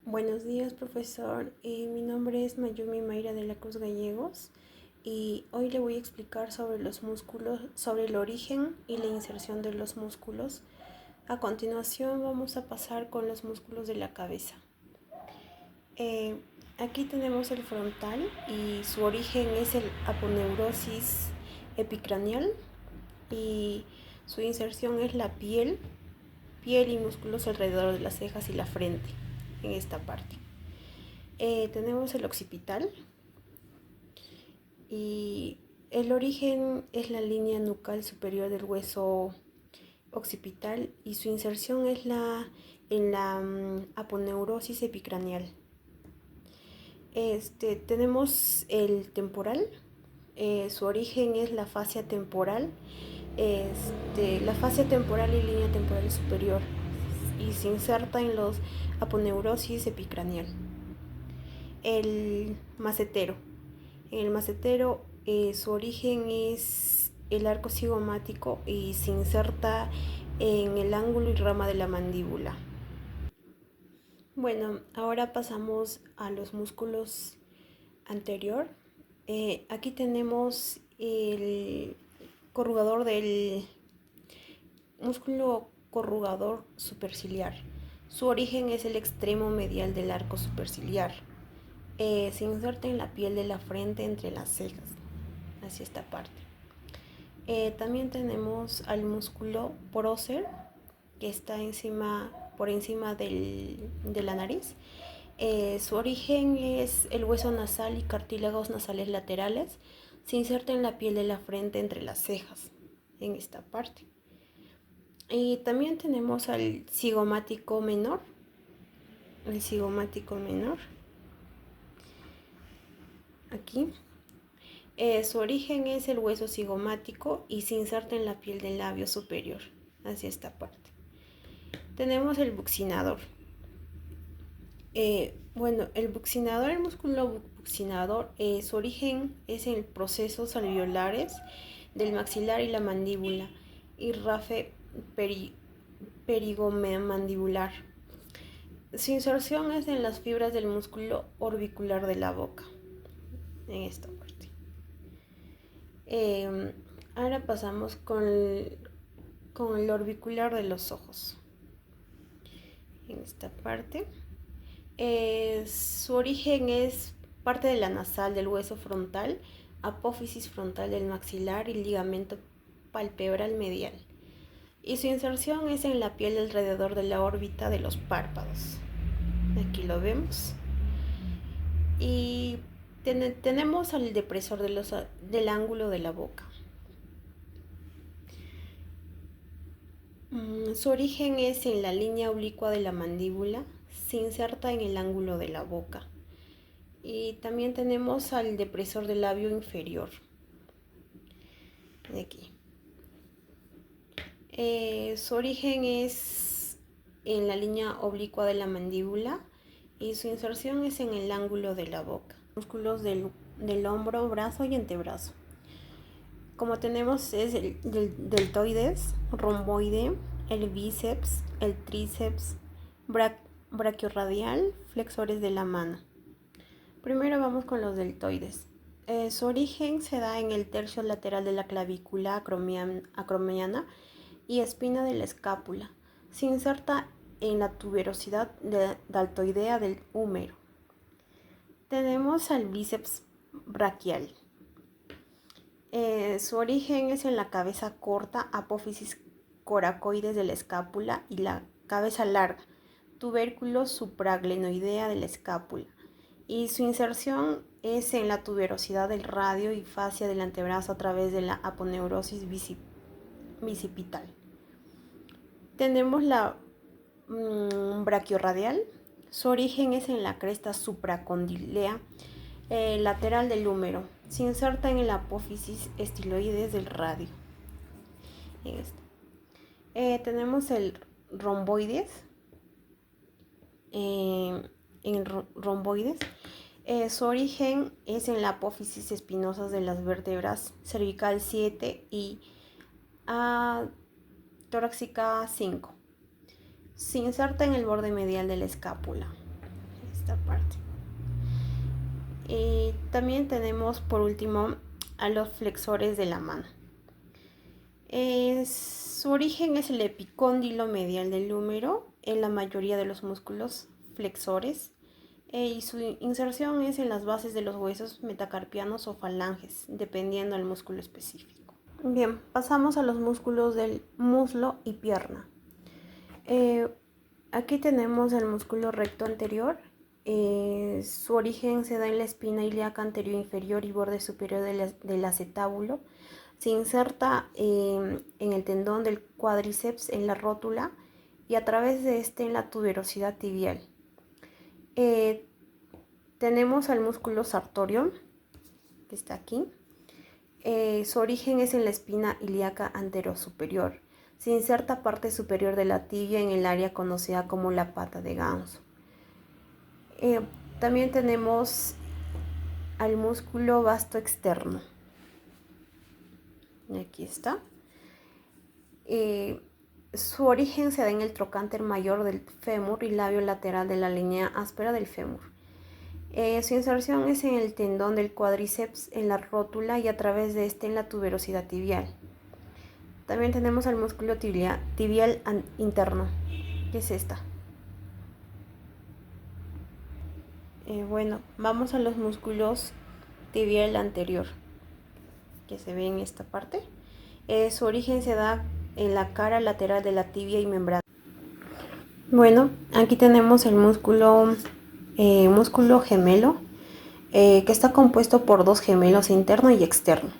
Buenos días, profesor. Mi nombre es Mayumi Mayra de la Cruz Gallegos y hoy le voy a explicar sobre los músculos, sobre el origen y la inserción de los músculos. A continuación vamos a pasar con los músculos de la cabeza. Eh, Aquí tenemos el frontal y su origen es el aponeurosis epicraneal y su inserción es la piel y músculos alrededor de las cejas y la frente en esta parte. Tenemos el occipital y el origen es la línea nucal superior del hueso occipital y su inserción es en la aponeurosis epicraneal. Tenemos el temporal, su origen es la fascia temporal, la fascia temporal y línea temporal superior y se inserta en los aponeurosis epicraneal. El macetero. En el macetero su origen es el arco cigomático y se inserta en el ángulo y rama de la mandíbula. Bueno, ahora pasamos a los músculos anterior. Aquí tenemos el corrugador del músculo corrugador superciliar. Su origen es el extremo medial del arco superciliar. Se inserta en la piel de la frente entre las cejas, hacia esta parte. También tenemos al músculo prócer, que está por encima de la nariz. Su origen es el hueso nasal y cartílagos nasales laterales. Se inserta en la piel de la frente entre las cejas, en esta parte. Y también tenemos al cigomático menor. El cigomático menor. Aquí. Su origen es el hueso cigomático y se inserta en la piel del labio superior, hacia esta parte. Tenemos el buccinador. El buccinador, el músculo buccinador, su origen es en procesos alveolares del maxilar y la mandíbula y rafe perigomandibular. Su inserción es en las fibras del músculo orbicular de la boca, en esta parte. Ahora pasamos con el orbicular de los ojos. En esta parte. Su origen es parte de la nasal del hueso frontal, apófisis frontal del maxilar y ligamento palpebral medial. Y su inserción es en la piel alrededor de la órbita de los párpados. Aquí lo vemos. Y tenemos al depresor del ángulo de la boca. Su origen es en la línea oblicua de la mandíbula, se inserta en el ángulo de la boca. Y también tenemos al depresor del labio inferior. Aquí. Su origen es en la línea oblicua de la mandíbula y su inserción es en el ángulo de la boca. Músculos del hombro, brazo y antebrazo. Como tenemos es el deltoides, romboide, el bíceps, el tríceps, brachiorradial, flexores de la mano. Primero vamos con los deltoides. Su origen se da en el tercio lateral de la clavícula acromiana y espina de la escápula. Se inserta en la tuberosidad deltoidea del húmero. Tenemos al bíceps braquial. Su origen es en la cabeza corta, apófisis coracoides de la escápula y la cabeza larga, tubérculo supraglenoidea de la escápula. Y su inserción es en la tuberosidad del radio y fascia del antebrazo a través de la aponeurosis bicipital. Tenemos la brachiorradial. Su origen es en la cresta supracondilea lateral del húmero. Se inserta en el apófisis estiloides del radio. Tenemos el romboides. Su origen es en la apófisis espinosas de las vértebras cervical 7 y torácica 5. Se inserta en el borde medial de la escápula. esta parte. Y también tenemos por último a los flexores de la mano. Su origen es el epicóndilo medial del húmero en la mayoría de los músculos flexores y su inserción es en las bases de los huesos metacarpianos o falanges, dependiendo del músculo específico. Bien, pasamos a los músculos del muslo y pierna. Aquí tenemos el músculo recto anterior. Su origen se da en la espina ilíaca anterior inferior y borde superior del acetábulo. Se inserta en el tendón del cuádriceps en la rótula y a través de este en la tuberosidad tibial. Tenemos al músculo sartorio, que está aquí. Su origen es en la espina ilíaca anterosuperior. Se inserta parte superior de la tibia en el área conocida como la pata de ganso. También tenemos al músculo vasto externo. Aquí está. Su origen se da en el trocánter mayor del fémur y labio lateral de la línea áspera del fémur. Su inserción es en el tendón del cuádriceps en la rótula y a través de este en la tuberosidad tibial. También tenemos al músculo tibial interno, que es esta. Bueno, vamos a los músculos tibial anterior, que se ve en esta parte. Su origen se da en la cara lateral de la tibia y membrana. Bueno, aquí tenemos el músculo gemelo, que está compuesto por dos gemelos interno y externo.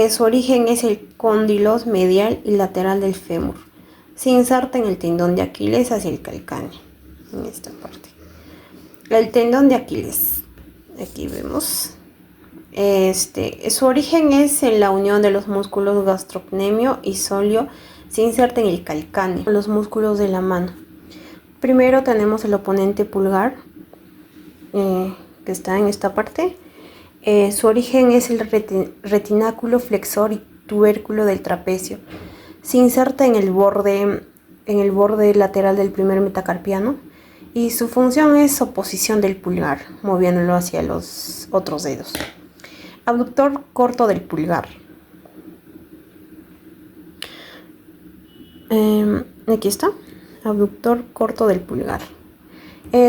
Su origen es el cóndilo medial y lateral del fémur. Se inserta en el tendón de Aquiles hacia el calcáneo, en esta parte. El tendón de Aquiles, aquí vemos. Su origen es en la unión de los músculos gastrocnemio y sóleo. Se inserta en el calcáneo, los músculos de la mano. Primero tenemos el oponente pulgar, que está en esta parte. Su origen es el retináculo flexor y tubérculo del trapecio. Se inserta en el borde lateral del primer metacarpiano y su función es oposición del pulgar, moviéndolo hacia los otros dedos. Abductor corto del pulgar. Aquí está. Abductor corto del pulgar.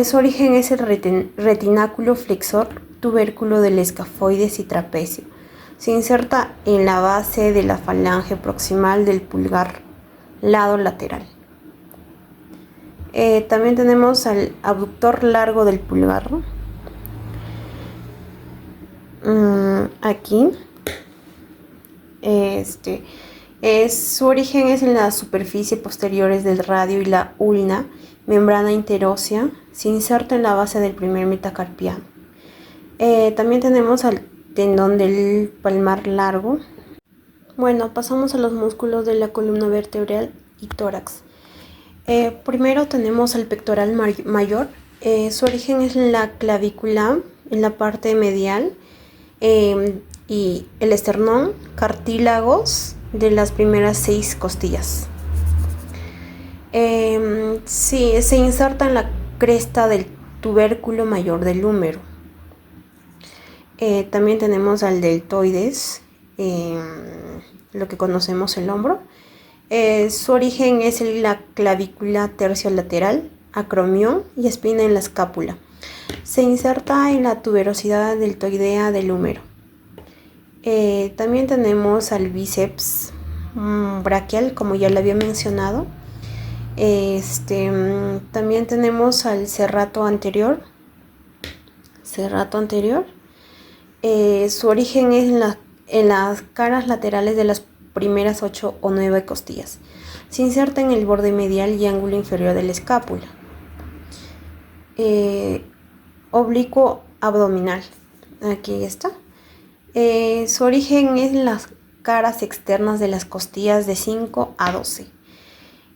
Su origen es el retináculo flexor, tubérculo del escafoides y trapecio. Se inserta en la base de la falange proximal del pulgar, lado lateral. También tenemos al abductor largo del pulgar. Aquí. Su origen es en la superficie posteriores del radio y la ulna, membrana interósea. Se inserta en la base del primer metacarpiano. También tenemos al tendón del palmar largo. Bueno, pasamos a los músculos de la columna vertebral y tórax. Primero tenemos al pectoral mayor. Su origen es en la clavícula, en la parte medial, y el esternón, cartílagos de las primeras 6 costillas. Se inserta en la cresta del tubérculo mayor del húmero. También tenemos al deltoides, lo que conocemos el hombro. Su origen es en la clavícula terciolateral, acromión y espina en la escápula. Se inserta en la tuberosidad deltoidea del húmero. También tenemos al bíceps braquial, como ya lo había mencionado. También tenemos al serrato anterior. Su origen es en las caras laterales de las primeras 8 o 9 costillas. Se inserta en el borde medial y ángulo inferior de la escápula. Oblicuo abdominal. Aquí está. Su origen es en las caras externas de las costillas de 5 a 12.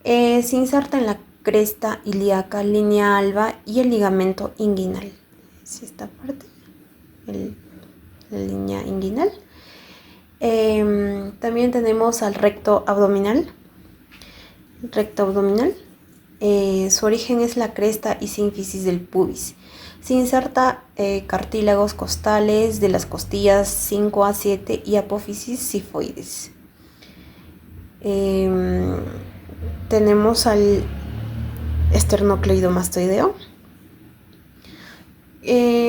Se inserta en la cresta ilíaca, línea alba y el ligamento inguinal. Es esta parte, la línea inguinal. También tenemos al recto abdominal. Su origen es la cresta y sínfisis del pubis. Se inserta cartílagos costales de las costillas 5 a 7 y apófisis sifoides. Tenemos al esternocleidomastoideo.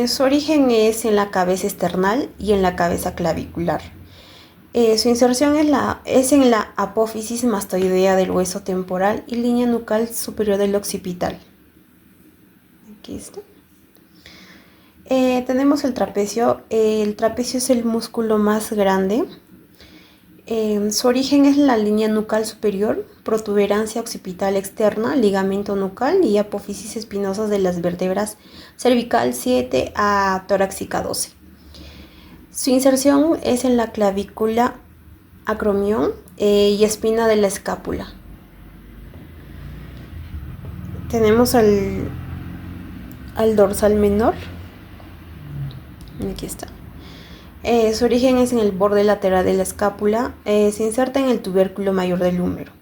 Su origen es en la cabeza esternal y en la cabeza clavicular. Su inserción es en la apófisis mastoidea del hueso temporal y línea nucal superior del occipital. Aquí está. Tenemos el trapecio. El trapecio es el músculo más grande. Su origen es la línea nucal superior, protuberancia occipital externa, ligamento nucal y apófisis espinosas de las vértebras cervical 7 a torácica 12. Su inserción es en la clavícula, acromión y espina de la escápula. Tenemos al dorsal menor. Aquí está. Su origen es en el borde lateral de la escápula. Se inserta en el tubérculo mayor del húmero.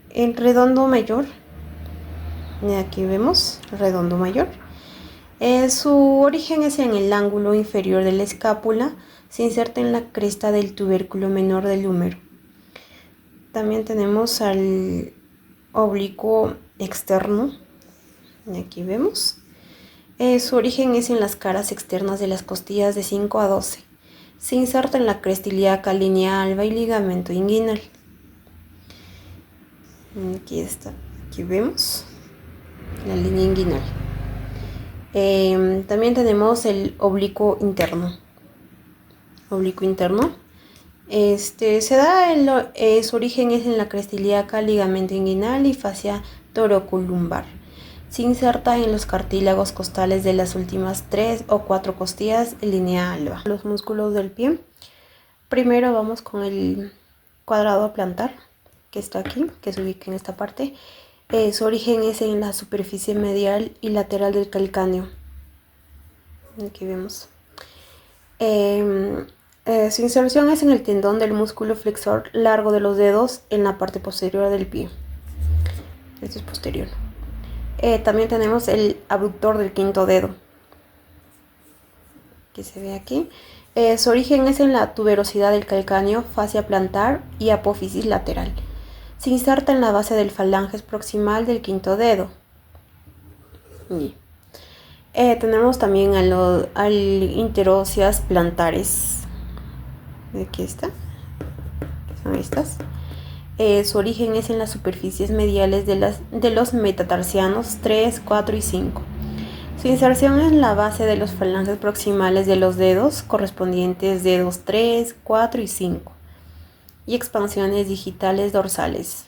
El redondo mayor. Aquí vemos el redondo mayor. Su origen es en el ángulo inferior de la escápula. Se inserta en la cresta del tubérculo menor del húmero. También tenemos al oblicuo externo. Aquí vemos. Su origen es en las caras externas de las costillas de 5 a 12. Se inserta en la cresta ilíaca, línea alba y ligamento inguinal. Aquí está. Aquí vemos la línea inguinal. También tenemos el oblicuo interno. Oblicuo interno. Su origen es en la cresta ilíaca, ligamento inguinal y fascia torocolumbar. Se inserta en los cartílagos costales de las últimas 3 o 4 costillas en línea alba. Los músculos del pie. Primero vamos con el cuadrado plantar, que está aquí, que se ubica en esta parte. Su origen es en la superficie medial y lateral del calcáneo. Aquí vemos. Su inserción es en el tendón del músculo flexor largo de los dedos en la parte posterior del pie. Este es posterior. También tenemos el abductor del quinto dedo, que se ve aquí. Su origen es en la tuberosidad del calcáneo, fascia plantar y apófisis lateral. Se inserta en la base del falanges proximal del quinto dedo. Tenemos también al interóseas plantares. Aquí está. ¿Qué son estas? Su origen es en las superficies mediales de los metatarsianos 3, 4 y 5. Su inserción es en la base de los falanges proximales de los dedos correspondientes dedos 3, 4 y 5 y expansiones digitales dorsales.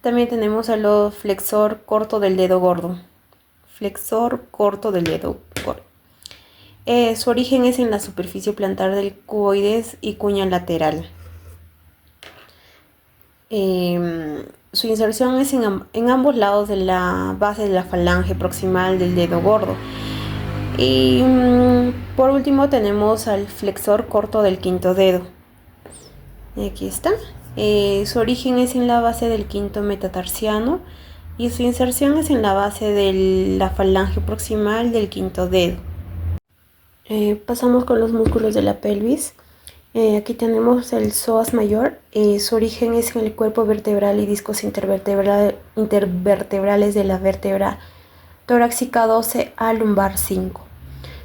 También tenemos al flexor corto del dedo gordo. Flexor corto del dedo gordo. Su origen es en la superficie plantar del cuboides y cuña lateral. Su inserción es en ambos lados de la base de la falange proximal del dedo gordo. Y por último tenemos al flexor corto del quinto dedo. Y aquí está. Su origen es en la base del quinto metatarsiano y su inserción es en la base de la falange proximal del quinto dedo. Pasamos con los músculos de la pelvis. Aquí tenemos el psoas mayor. Su origen es en el cuerpo vertebral y discos intervertebrales de la vértebra torácica 12 a lumbar 5.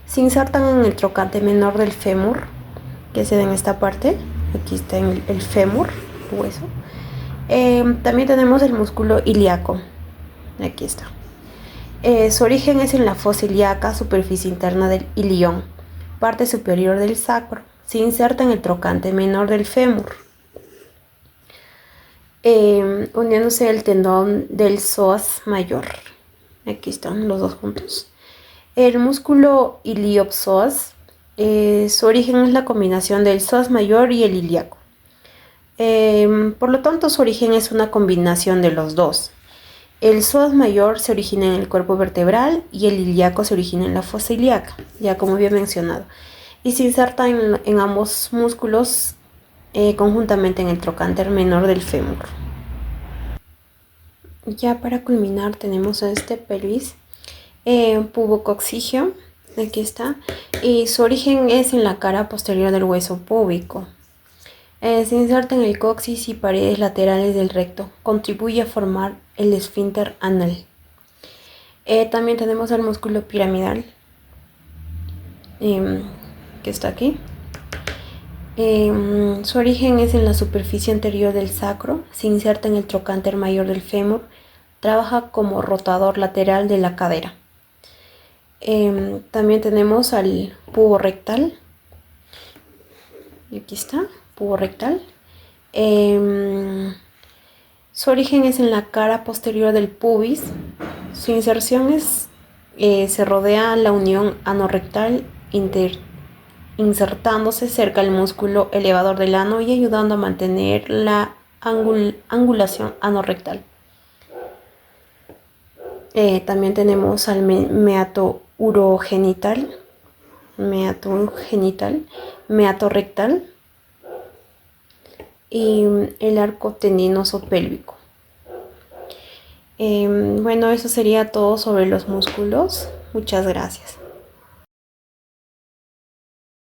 Se insertan en el trocante menor del fémur, que se da en esta parte. Aquí está en el fémur, hueso. También tenemos el músculo ilíaco. Aquí está. Su origen es en la fosa ilíaca, superficie interna del ilión, parte superior del sacro. Se inserta en el trocante menor del fémur, uniéndose el tendón del psoas mayor. Aquí están los dos juntos. El músculo iliopsoas, su origen es la combinación del psoas mayor y el ilíaco. Por lo tanto, su origen es una combinación de los dos. El psoas mayor se origina en el cuerpo vertebral y el ilíaco se origina en la fosa ilíaca, ya como había mencionado. Y se inserta en ambos músculos conjuntamente en el trocánter menor del fémur. Ya para culminar tenemos a este pelvis pubococcigio, aquí está, y su origen es en la cara posterior del hueso púbico. Se inserta en el coxis y paredes laterales del recto, contribuye a formar el esfínter anal. También tenemos el músculo piramidal, que está aquí. Su origen es en la superficie anterior del sacro, se inserta en el trocánter mayor del fémur, trabaja como rotador lateral de la cadera. También tenemos al pubo rectal, y aquí está, pubo rectal. Su origen es en la cara posterior del pubis, su inserción se rodea la unión anorrectal insertándose cerca del músculo elevador del ano y ayudando a mantener la angulación anorrectal. También tenemos al meato urogenital, meato rectal y el arco tendinoso pélvico. Bueno, eso sería todo sobre los músculos. Muchas gracias.